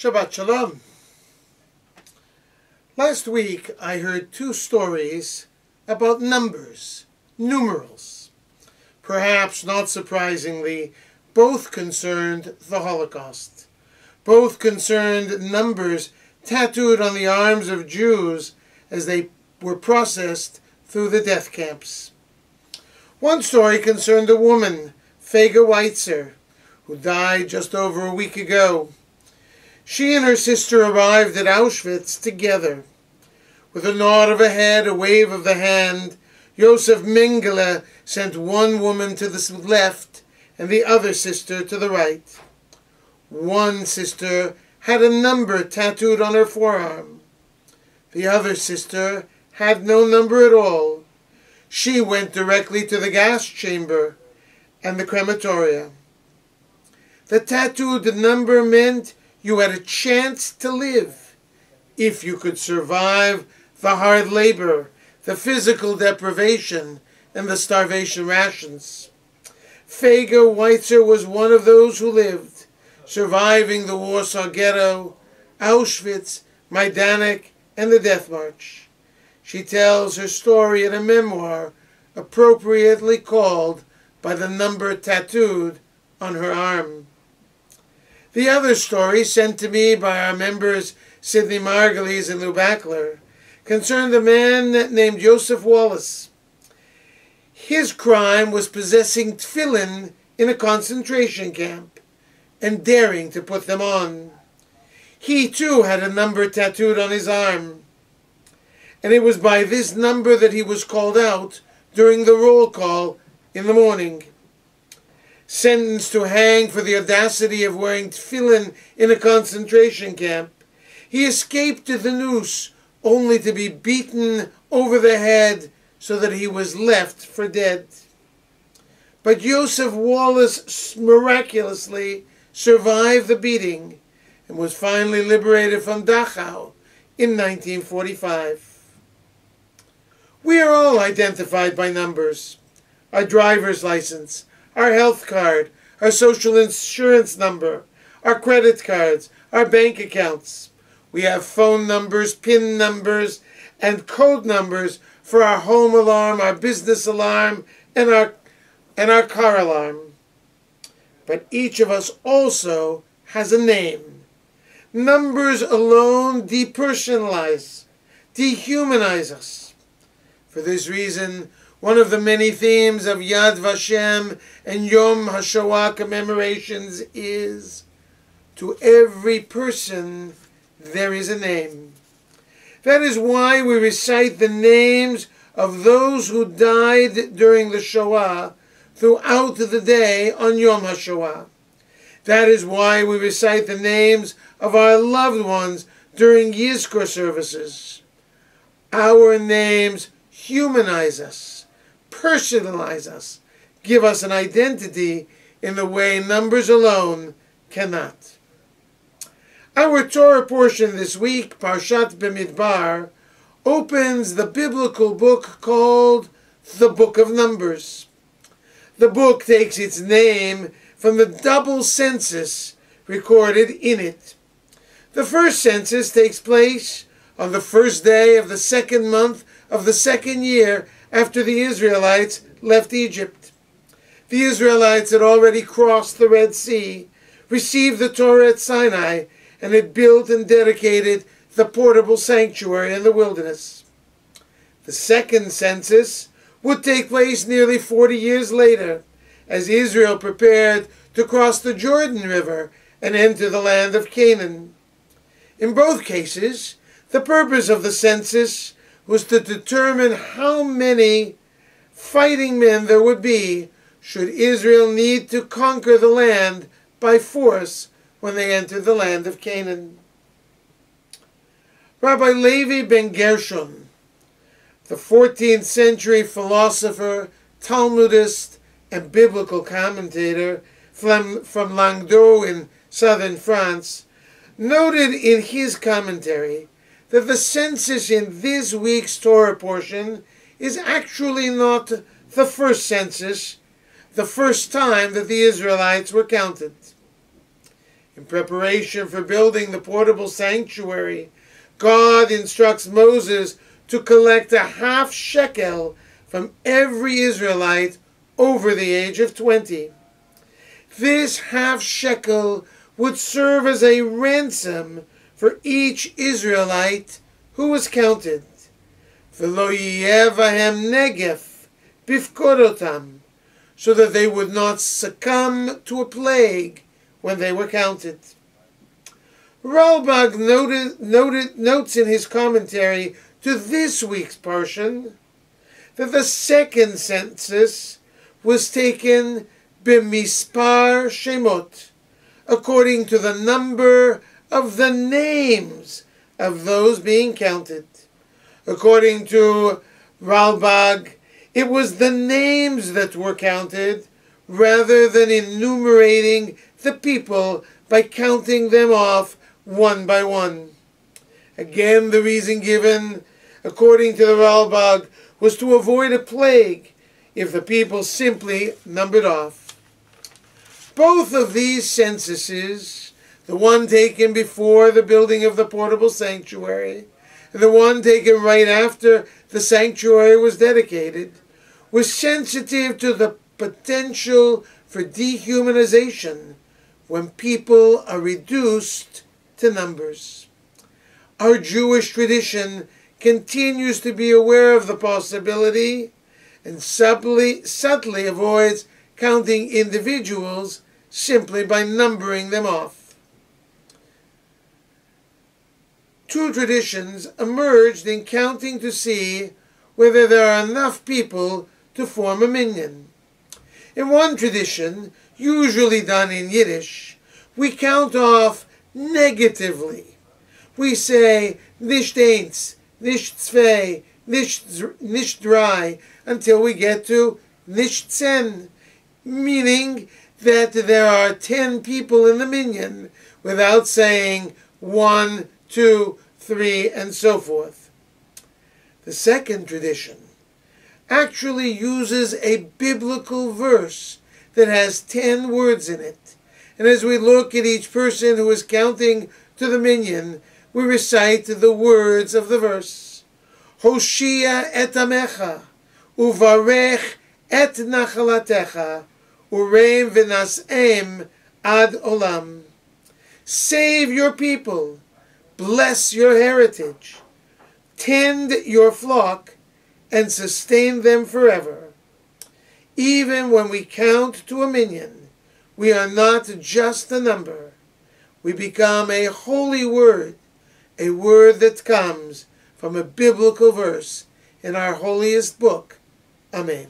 Shabbat Shalom. Last week I heard two stories about numbers, numerals. Perhaps not surprisingly, both concerned the Holocaust. Both concerned numbers tattooed on the arms of Jews as they were processed through the death camps. One story concerned a woman, Fege Weitzer, who died just over a week ago. She and her sister arrived at Auschwitz together. With a nod of a head, a wave of the hand, Josef Mengele sent one woman to the left and the other sister to the right. One sister had a number tattooed on her forearm. The other sister had no number at all. She went directly to the gas chamber and the crematoria. The tattooed number meant you had a chance to live if you could survive the hard labor, the physical deprivation, and the starvation rations. Fege Weitzer was one of those who lived, surviving the Warsaw Ghetto, Auschwitz, Majdanek, and the Death March. She tells her story in a memoir appropriately called by the number tattooed on her arm. The other story, sent to me by our members Sidney Margulies and Lou Backler, concerned a man named Joseph Wallace. His crime was possessing tefillin in a concentration camp and daring to put them on. He too had a number tattooed on his arm, and it was by this number that he was called out during the roll call in the morning. Sentenced to hang for the audacity of wearing tefillin in a concentration camp, he escaped to the noose only to be beaten over the head so that he was left for dead. But Joseph Wallace miraculously survived the beating and was finally liberated from Dachau in 1945. We are all identified by numbers: our driver's license, our health card, our social insurance number, our credit cards, our bank accounts. We have phone numbers, PIN numbers, and code numbers for our home alarm, our business alarm, and our car alarm. But each of us also has a name. Numbers alone depersonalize, dehumanize us. For this reason, one of the many themes of Yad Vashem and Yom HaShoah commemorations is, to every person there is a name. That is why we recite the names of those who died during the Shoah throughout the day on Yom HaShoah. That is why we recite the names of our loved ones during Yizkor services. Our names humanize us, personalize us, give us an identity in the way numbers alone cannot. Our Torah portion this week, Parshat Bamidbar, opens the biblical book called the Book of Numbers. The book takes its name from the double census recorded in it. The first census takes place on the first day of the second month of the second year after the Israelites left Egypt. The Israelites had already crossed the Red Sea, received the Torah at Sinai, and had built and dedicated the portable sanctuary in the wilderness. The second census would take place nearly 40 years later, as Israel prepared to cross the Jordan River and enter the land of Canaan. In both cases, the purpose of the census was to determine how many fighting men there would be should Israel need to conquer the land by force when they entered the land of Canaan. Rabbi Levi ben Gershon, the 14th century philosopher, Talmudist, and biblical commentator from Languedoc in southern France, noted in his commentary that the census in this week's Torah portion is actually not the first census, the first time that the Israelites were counted. In preparation for building the portable sanctuary, God instructs Moses to collect a half shekel from every Israelite over the age of 20. This half shekel would serve as a ransom for each Israelite who was counted. V'lo yeh bahem negef bifkodotam, so that they would not succumb to a plague when they were counted. Ralbag notes in his commentary to this week's parsha that the second census was taken b'mispar shemot, according to the number of the names of those being counted. According to Ralbag, it was the names that were counted rather than enumerating the people by counting them off one by one. Again, the reason given, according to the Ralbag, was to avoid a plague if the people simply numbered off. Both of these censuses, the one taken before the building of the portable sanctuary and the one taken right after the sanctuary was dedicated, was sensitive to the potential for dehumanization when people are reduced to numbers. Our Jewish tradition continues to be aware of the possibility and subtly avoids counting individuals simply by numbering them off. Two traditions emerged in counting to see whether there are enough people to form a minyan. In one tradition, usually done in Yiddish, we count off negatively. We say, nicht eins, nicht zwei, nicht drei, until we get to nicht zehn, meaning that there are 10 people in the minyan without saying 1, 2, 3, and so forth. The second tradition actually uses a biblical verse that has 10 words in it. And as we look at each person who is counting to the minyan, we recite the words of the verse. Hoshia et amecha, uvarech et nachalatecha, ureim v'nas'em ad olam. Save your people, bless your heritage, tend your flock, and sustain them forever. Even when we count to a minyan, we are not just a number. We become a holy word, a word that comes from a biblical verse in our holiest book. Amen.